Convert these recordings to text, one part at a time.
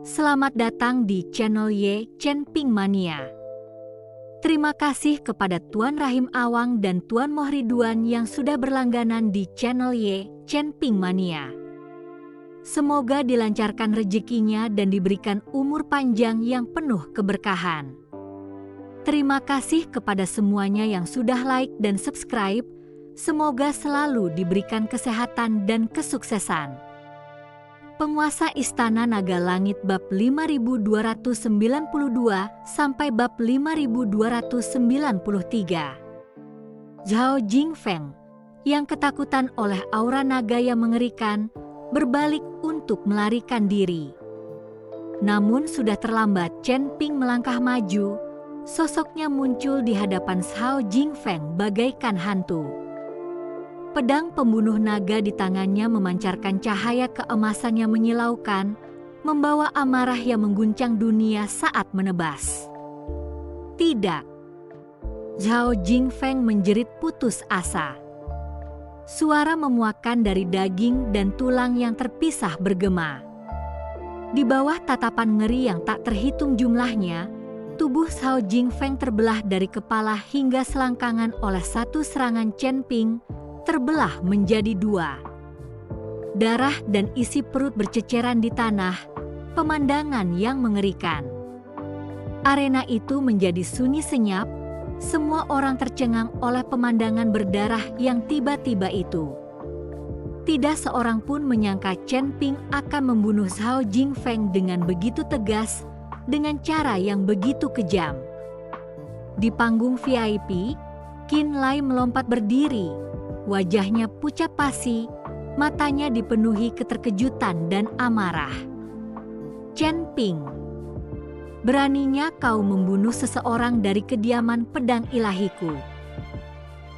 Selamat datang di channel Ye Chen Ping Mania. Terima kasih kepada Tuan Rahim Awang dan Tuan Mohriduan yang sudah berlangganan di channel Ye Chen Ping Mania. Semoga dilancarkan rezekinya dan diberikan umur panjang yang penuh keberkahan. Terima kasih kepada semuanya yang sudah like dan subscribe. Semoga selalu diberikan kesehatan dan kesuksesan. Penguasa Istana Naga Langit bab 5292 sampai bab 5293. Zhao Jingfeng, yang ketakutan oleh aura naga yang mengerikan, berbalik untuk melarikan diri. Namun sudah terlambat. Chen Ping melangkah maju. Sosoknya muncul di hadapan Zhao Jingfeng bagaikan hantu. Pedang pembunuh naga di tangannya memancarkan cahaya keemasan yang menyilaukan, membawa amarah yang mengguncang dunia saat menebas. Tidak. Zhao Jingfeng menjerit putus asa. Suara memuakkan dari daging dan tulang yang terpisah bergema. Di bawah tatapan ngeri yang tak terhitung jumlahnya, tubuh Zhao Jingfeng terbelah dari kepala hingga selangkangan oleh satu serangan Chen Ping, terbelah menjadi dua. Darah dan isi perut berceceran di tanah, pemandangan yang mengerikan. Arena itu menjadi sunyi senyap, semua orang tercengang oleh pemandangan berdarah yang tiba-tiba itu. Tidak seorang pun menyangka Chen Ping akan membunuh Zhao Jingfeng dengan begitu tegas, dengan cara yang begitu kejam. Di panggung VIP, Qin Lai melompat berdiri. Wajahnya pucat pasi, matanya dipenuhi keterkejutan dan amarah. Chen Ping, beraninya kau membunuh seseorang dari kediaman pedang ilahiku.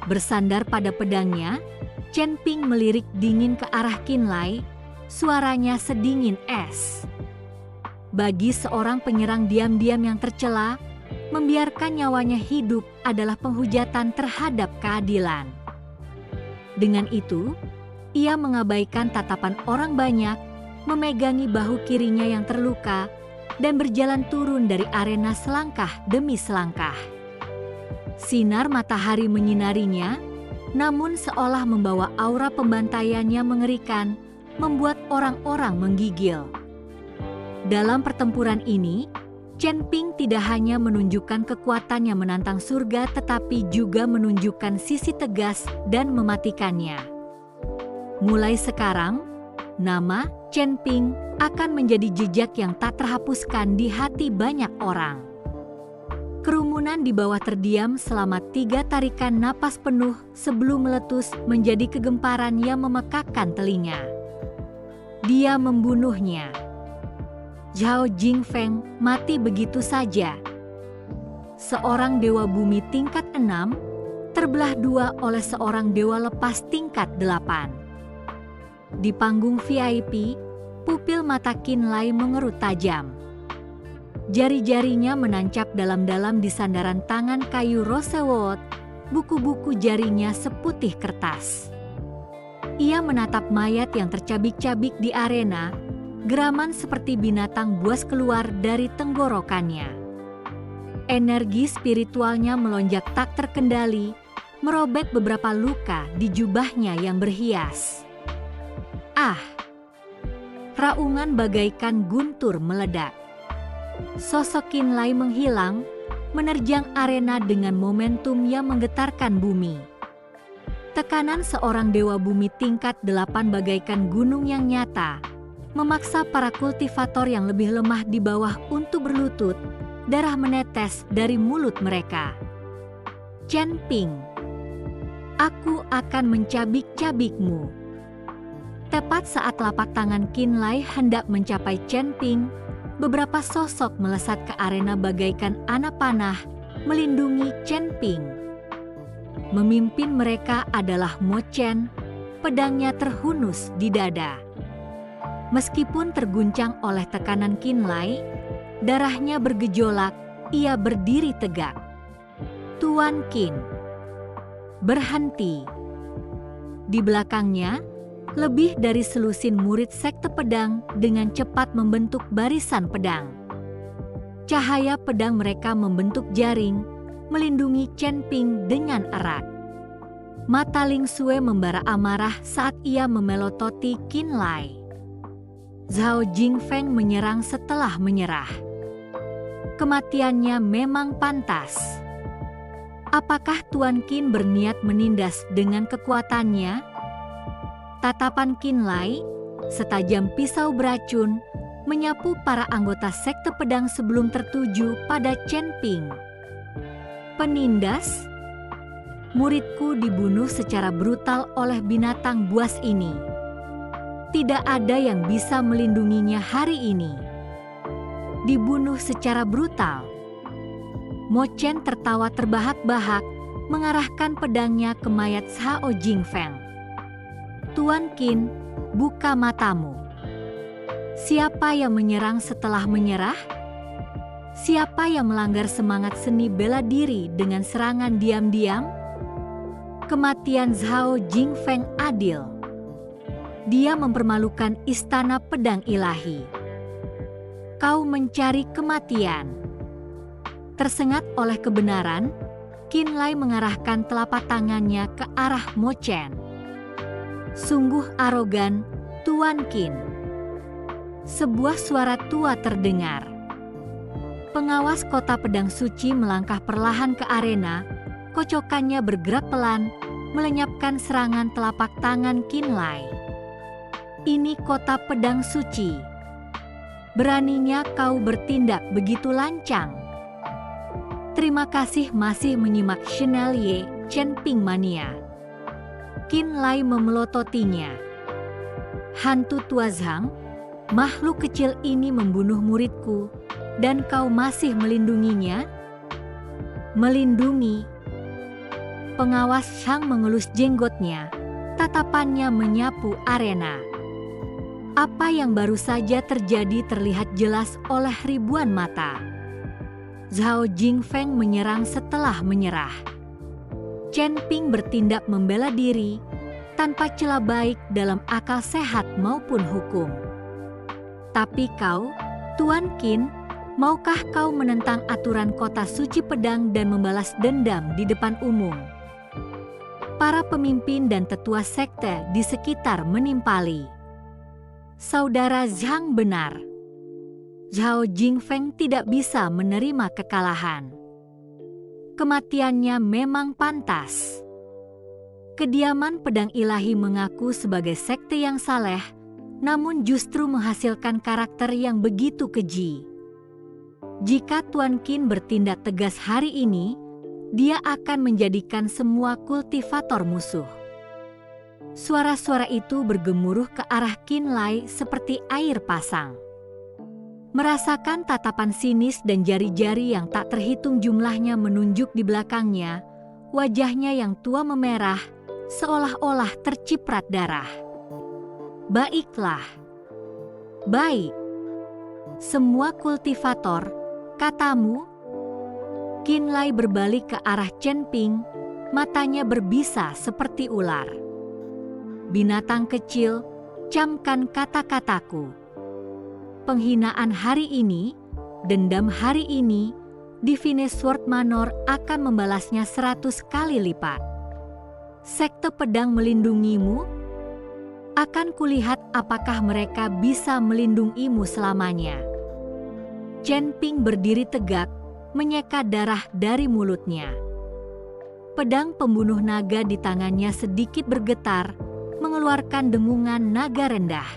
Bersandar pada pedangnya, Chen Ping melirik dingin ke arah Qin Lai, suaranya sedingin es. Bagi seorang penyerang diam-diam yang tercela, membiarkan nyawanya hidup adalah penghujatan terhadap keadilan. Dengan itu, ia mengabaikan tatapan orang banyak, memegangi bahu kirinya yang terluka, dan berjalan turun dari arena selangkah demi selangkah. Sinar matahari menyinarinya, namun seolah membawa aura pembantaian yang mengerikan, membuat orang-orang menggigil. Dalam pertempuran ini, Chen Ping tidak hanya menunjukkan kekuatan yang menantang surga tetapi juga menunjukkan sisi tegas dan mematikannya. Mulai sekarang, nama Chen Ping akan menjadi jejak yang tak terhapuskan di hati banyak orang. Kerumunan di bawah terdiam selama 3 tarikan napas penuh sebelum meletus menjadi kegemparan yang memekakkan telinga. Dia membunuhnya. Zhao Jingfeng mati begitu saja. Seorang dewa bumi tingkat 6 terbelah dua oleh seorang dewa lepas tingkat 8. Di panggung VIP, pupil mata Qin Lai mengerut tajam. Jari-jarinya menancap dalam-dalam di sandaran tangan kayu rosewood, buku-buku jarinya seputih kertas. Ia menatap mayat yang tercabik-cabik di arena. Geraman seperti binatang buas keluar dari tenggorokannya. Energi spiritualnya melonjak tak terkendali, merobek beberapa luka di jubahnya yang berhias. Ah! Raungan bagaikan guntur meledak. Sosok Qin Lai menghilang, menerjang arena dengan momentum yang menggetarkan bumi. Tekanan seorang dewa bumi tingkat 8 bagaikan gunung yang nyata, memaksa para kultivator yang lebih lemah di bawah untuk berlutut, darah menetes dari mulut mereka. Chen Ping, aku akan mencabik-cabikmu. Tepat saat telapak tangan Qin Lai hendak mencapai Chen Ping, beberapa sosok melesat ke arena bagaikan anak panah, melindungi Chen Ping. Memimpin mereka adalah Mo Chen, pedangnya terhunus di dada. Meskipun terguncang oleh tekanan Qin Lai, darahnya bergejolak, ia berdiri tegak. Tuan Qin, berhenti. Di belakangnya, Lebih dari selusin murid sekte pedang dengan cepat membentuk barisan pedang. Cahaya pedang mereka membentuk jaring, melindungi Chen Ping dengan erat. Mata Ling Xue membara amarah saat ia memelototi Qin Lai. Zhao Jingfeng menyerang setelah menyerah. Kematiannya memang pantas. Apakah Tuan Qin berniat menindas dengan kekuatannya? Tatapan Qin Lai, setajam pisau beracun, menyapu para anggota sekte pedang sebelum tertuju pada Chen Ping. Penindas? Muridku dibunuh secara brutal oleh binatang buas ini. Tidak ada yang bisa melindunginya hari ini. Dibunuh secara brutal. Mo Chen tertawa terbahak-bahak, mengarahkan pedangnya ke mayat Zhao Jingfeng. Tuan Qin, buka matamu. Siapa yang menyerang setelah menyerah? Siapa yang melanggar semangat seni bela diri dengan serangan diam-diam? Kematian Zhao Jingfeng adil. Dia mempermalukan istana pedang ilahi. Kau mencari kematian. Tersengat oleh kebenaran, Qin Lai mengarahkan telapak tangannya ke arah Mo Chen. Sungguh arogan, Tuan Qin. Sebuah suara tua terdengar. Pengawas kota pedang suci melangkah perlahan ke arena, kocokannya bergerak pelan, melenyapkan serangan telapak tangan Qin Lai. Ini kota pedang suci. Beraninya kau bertindak begitu lancang. Terima kasih masih menyimak Chevalier Chen Ping Mania. Qin Lai memelototinya. Hantu tua Zhang, makhluk kecil ini membunuh muridku, dan kau masih melindunginya? Melindungi? Pengawas Zhang mengelus jenggotnya, tatapannya menyapu arena. Apa yang baru saja terjadi terlihat jelas oleh ribuan mata. Zhao Jingfeng menyerang setelah menyerah. Chen Ping bertindak membela diri, tanpa celah baik dalam akal sehat maupun hukum. Tapi kau, Tuan Qin, maukah kau menentang aturan kota suci pedang dan membalas dendam di depan umum? Para pemimpin dan tetua sekte di sekitar menimpali. Saudara Zhang benar. Zhao Jingfeng tidak bisa menerima kekalahan. Kematiannya memang pantas. Kediaman pedang ilahi mengaku sebagai sekte yang saleh, namun justru menghasilkan karakter yang begitu keji. Jika Tuan Qin bertindak tegas hari ini, dia akan menjadikan semua kultivator musuh. Suara-suara itu bergemuruh ke arah Qin Lai seperti air pasang. Merasakan tatapan sinis dan jari-jari yang tak terhitung jumlahnya menunjuk di belakangnya, wajahnya yang tua memerah, seolah-olah terciprat darah. Baiklah. Baik. Semua kultivator, katamu? Qin Lai berbalik ke arah Chen Ping, matanya berbisa seperti ular. Binatang kecil, camkan kata-kataku. Penghinaan hari ini, dendam hari ini, Divine Sword Manor akan membalasnya 100 kali lipat. Sekte pedang melindungimu? Akan kulihat apakah mereka bisa melindungimu selamanya. Chen Ping berdiri tegak, menyeka darah dari mulutnya. Pedang pembunuh naga di tangannya sedikit bergetar, mengeluarkan dengungan naga rendah.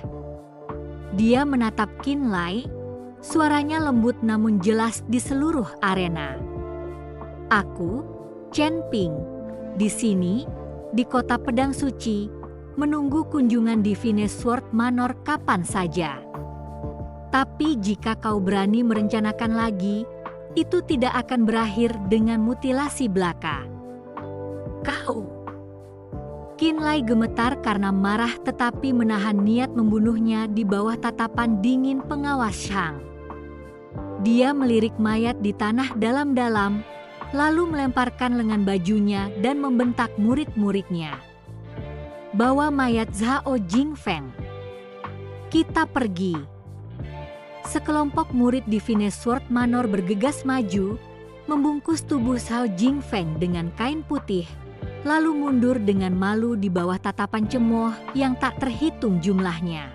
Dia menatap Qin Lai, suaranya lembut namun jelas di seluruh arena. Aku, Chen Ping, di sini, di kota pedang suci, menunggu kunjungan Divine Sword Manor kapan saja. Tapi jika kau berani merencanakan lagi, itu tidak akan berakhir dengan mutilasi belaka. Kau. Qin Lai gemetar karena marah tetapi menahan niat membunuhnya di bawah tatapan dingin pengawas Zhang. Dia melirik mayat di tanah dalam-dalam, lalu melemparkan lengan bajunya dan membentak murid-muridnya. bawa mayat Zhao Jingfeng. Kita pergi. Sekelompok murid Divine Sword Manor bergegas maju, membungkus tubuh Zhao Jingfeng dengan kain putih, lalu mundur dengan malu di bawah tatapan cemooh yang tak terhitung jumlahnya.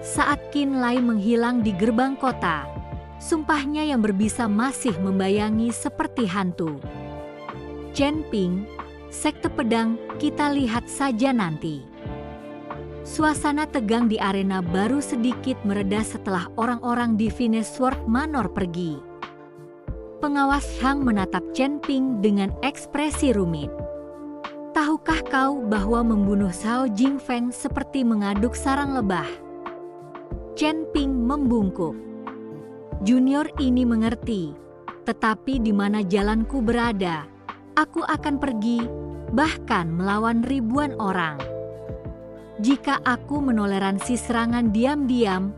Saat Qin Lai menghilang di gerbang kota, sumpahnya yang berbisa masih membayangi seperti hantu. Chen Ping, sekte pedang, kita lihat saja nanti. Suasana tegang di arena baru sedikit mereda setelah orang-orang Divine Sword Manor pergi. Pengawas Hang menatap Chen Ping dengan ekspresi rumit. Tahukah kau bahwa membunuh Zhao Jingfeng seperti mengaduk sarang lebah? Chen Ping membungkuk. Junior ini mengerti, tetapi di mana jalanku berada, aku akan pergi, bahkan melawan ribuan orang. Jika aku menoleransi serangan diam-diam,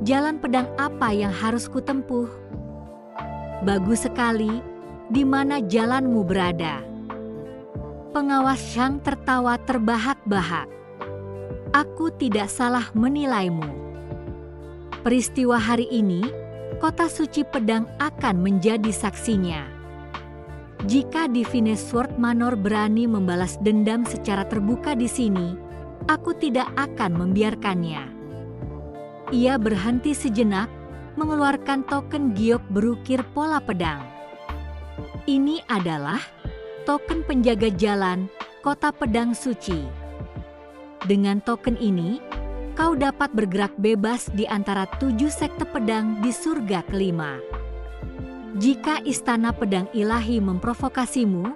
jalan pedang apa yang harus kutempuh? Bagus sekali, di mana jalanmu berada? Pengawas Shang tertawa terbahak-bahak. Aku tidak salah menilaimu. Peristiwa hari ini, kota suci pedang akan menjadi saksinya. Jika Divine Sword Manor berani membalas dendam secara terbuka di sini, aku tidak akan membiarkannya. Ia berhenti sejenak, mengeluarkan token giok berukir pola pedang. Ini adalah token penjaga jalan kota pedang suci. Dengan token ini, kau dapat bergerak bebas di antara 7 sekte pedang di surga kelima. Jika istana pedang ilahi memprovokasimu,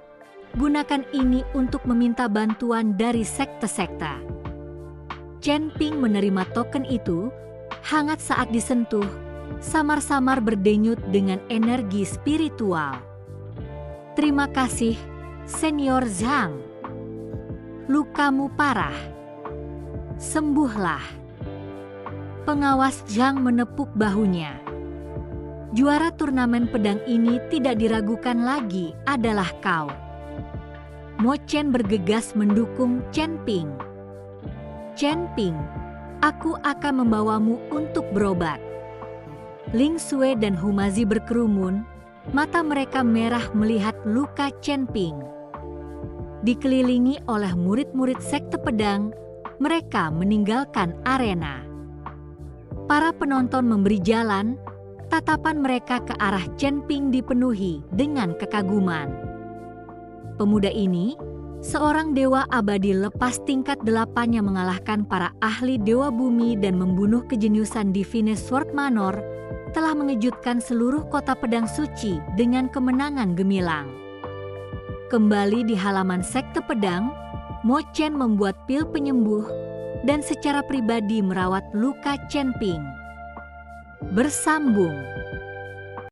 gunakan ini untuk meminta bantuan dari sekte-sekte. Chen Ping menerima token itu, hangat saat disentuh, samar-samar berdenyut dengan energi spiritual. Terima kasih, Senior Zhang. Lukamu parah. Sembuhlah. Pengawas Zhang menepuk bahunya. Juara turnamen pedang ini tidak diragukan lagi adalah kau. Mo Chen bergegas mendukung Chen Ping. Chen Ping, aku akan membawamu untuk berobat. Ling Sui dan Humazi berkerumun, mata mereka merah melihat luka Chen Ping. Dikelilingi oleh murid-murid sekte pedang, mereka meninggalkan arena. Para penonton memberi jalan, tatapan mereka ke arah Chen Ping dipenuhi dengan kekaguman. Pemuda ini, seorang dewa abadi lepas tingkat 8-nya mengalahkan para ahli dewa bumi dan membunuh kejeniusan Divine Sword Manor, telah mengejutkan seluruh kota pedang suci dengan kemenangan gemilang. Kembali di halaman sekte pedang, Mo Chen membuat pil penyembuh dan secara pribadi merawat luka Chen Ping. Bersambung.